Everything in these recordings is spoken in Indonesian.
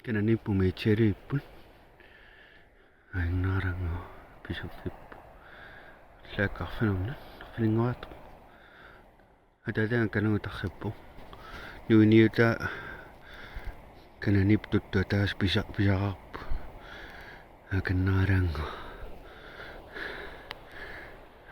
Kenani pumeceri pun aing narang pisupip la kafenomna feningat ada yang kanu takhepo niuta kenani tuttu tas pisak akan narang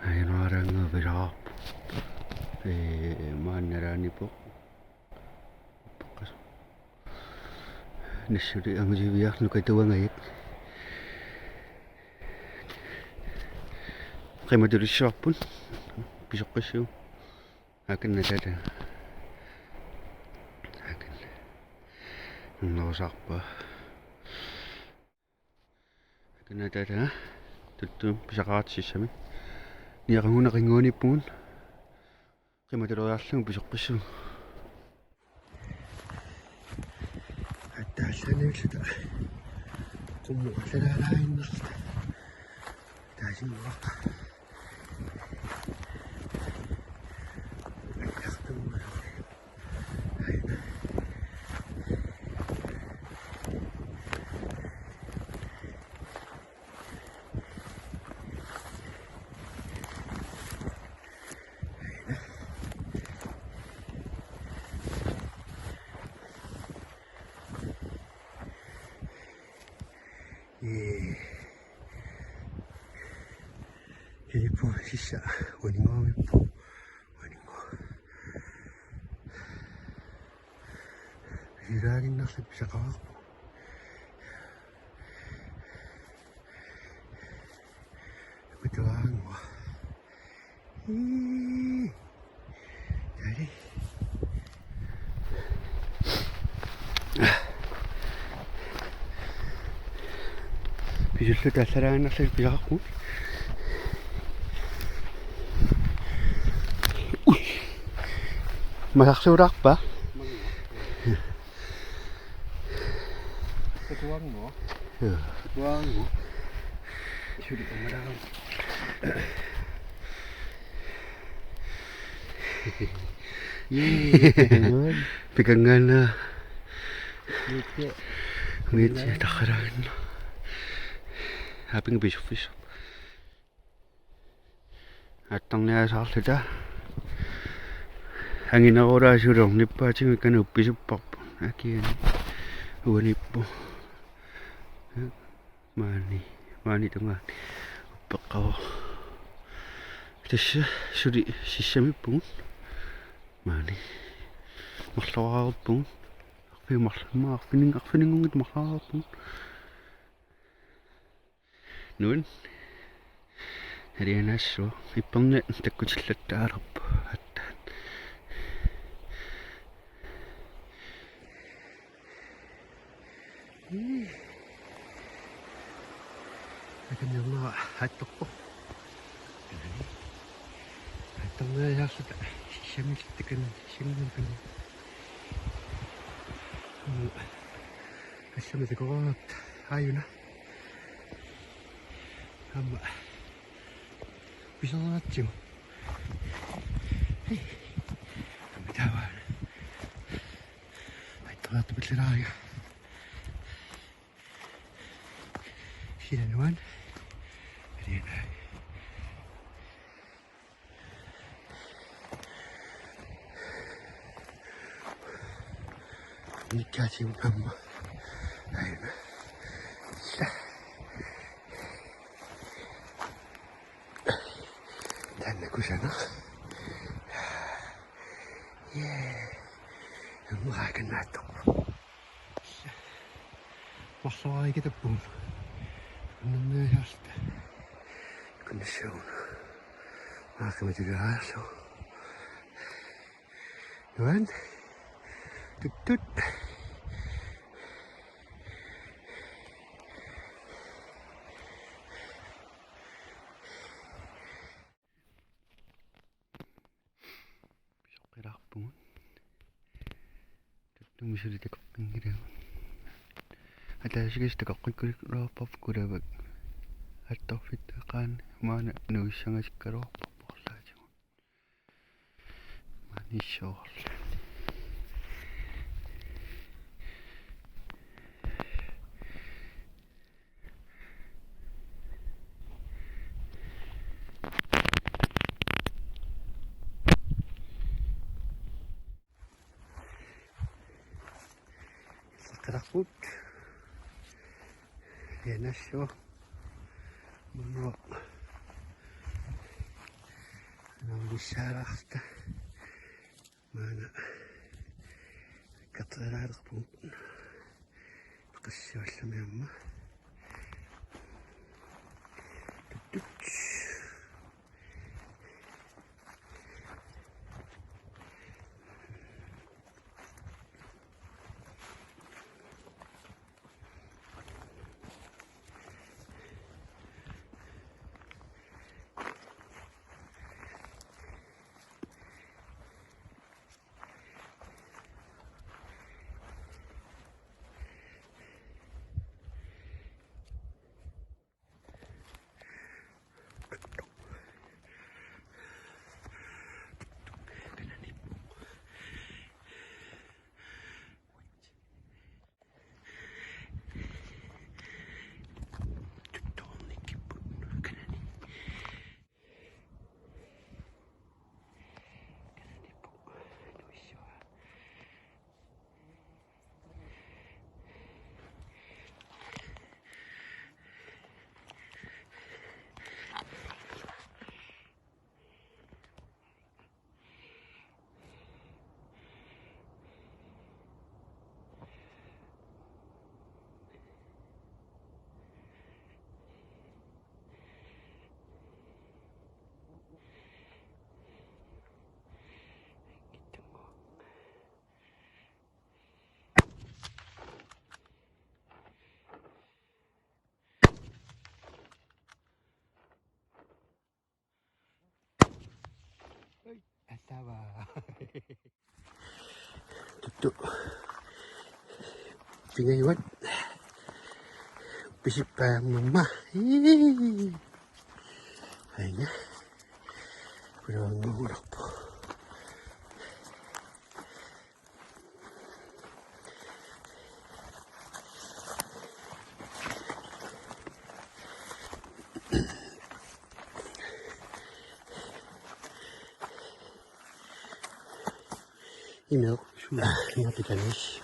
aing narang berap manarani po Nesuri ang jibiyak no kay tuwa ngayit. Kay maduri shopun. Bisok ko siya. Akin na dada. Akin. Ang nawasak pa. Akin na dada. Tutu bisakat siya mi. Niya kang una kay ngoni pun. Kay maduri aslang bisok ko siya. Sana kita semua lain tajam Jadi po sisa waningo po waningo hirarin na sa kawak po bitawahan mo jadi bisul ta sarangan na sa kawak po Masaksurak ba? Ketuaan mo? Ketuaan mo? Sudah kemarang. Pegangan na. Ngiti takaran. Haping bisok. Atang niya sa alita. Angin ora surong ni pa ching kan upi supap aki ni po mani tengah pakau terus suri sisami pun mani maslaw pun aku feeling ngit maslaw pun nun hari naso ipang net takut seletar apa Akan yang nak hatok po. Hatong na ya sudah. Siya tekan sini kan. Kasi may tekot. Ayun na. Hamba. Bisa na natin. Bitawan. Ay tawa bitliraya. Sila naman. Ayan na. Ini kasih nama. Ayan na. Dan aku sana. Ang makakan nato. Maksaway kita pun. Anong nahasta? Kondisyon. Mga matagaso. Diyan? Tut. Bisa kerak pun. Tut bisa ditekap pinggir. Ada sih kita kakak kerap kurang. Atau fitakan mana nuisang sekarang apa saja. Manisol. Karakut. Yenasyo. Munwa. Nang bisarasta. Mana. Katararak pun. Kasyo sa miyama. Asawa. Tutuk. Pingaywat. Pisipang mama. Ayun. Pero ang mahulak po. Email. Ingat ikan guys.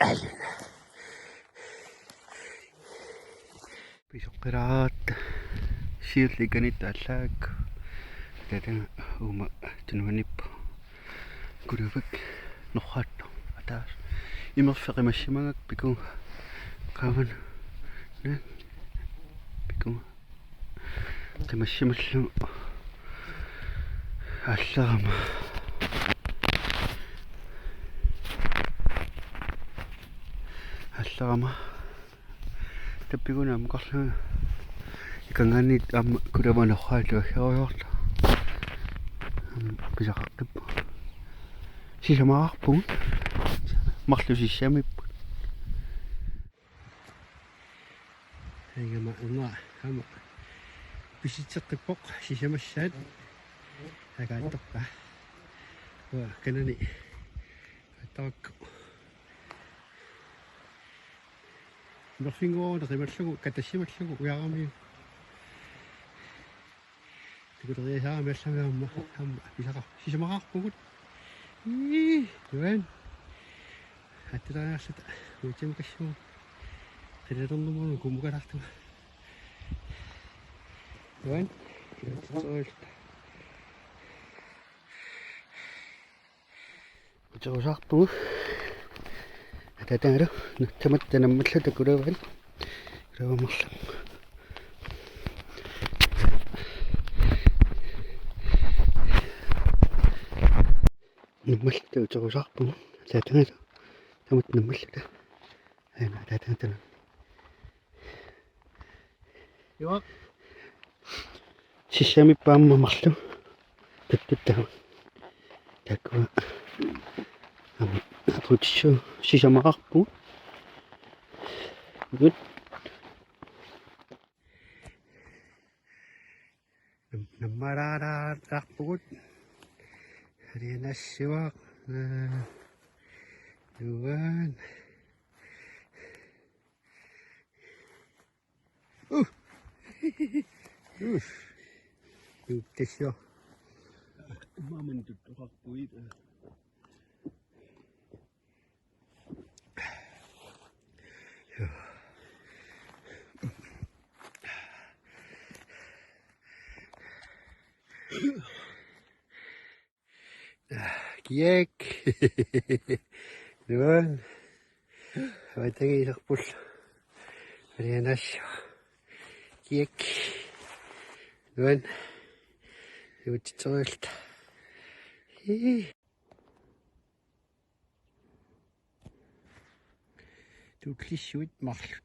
Ayun. Pisok kerat. Sirli ganit alag. Datang uma tunanip. Kurubak. Nokhat. Atas. Email sa kamasya pikong. Kawan, nah, pikung, masih asam, tapi gua nam kasih, ikan ini kuda mana hal tu, bisa kakep, si sama pun, maksud si siapa pun. Hanya mak, bisa cekipok si sama set, agak tok lah. Wah, kena ni, tok. Berfingo, dah termasuk kata siapa masuk ya kami. Tiga hari saya bersama bisa kah? Si sama pun. Tuan, hati dah set, macam kasih. Tidak tahu mana gua buka dah tu. Tuan, soal. Jauh sak tu. Ada tengah tu, cemat jangan macam tu kurawan, kurawan macam. Nampak tu jauh sak tu, ada tengah tu, cemat nampak tu. Ada tengah tu. Yo. Sisami pam macam tu, tu. Takwa. Aku cuci sisa marak pun. Good. Namarara pun. Hari nasi wak. Tuan. Nyt tässä jo. Maailman tuttu hakkuita. Kiek. Noin. Jotenkin isoppus. Rienas. Kiek. Noin. Juutsit soilta. Tutlis juut mahlut.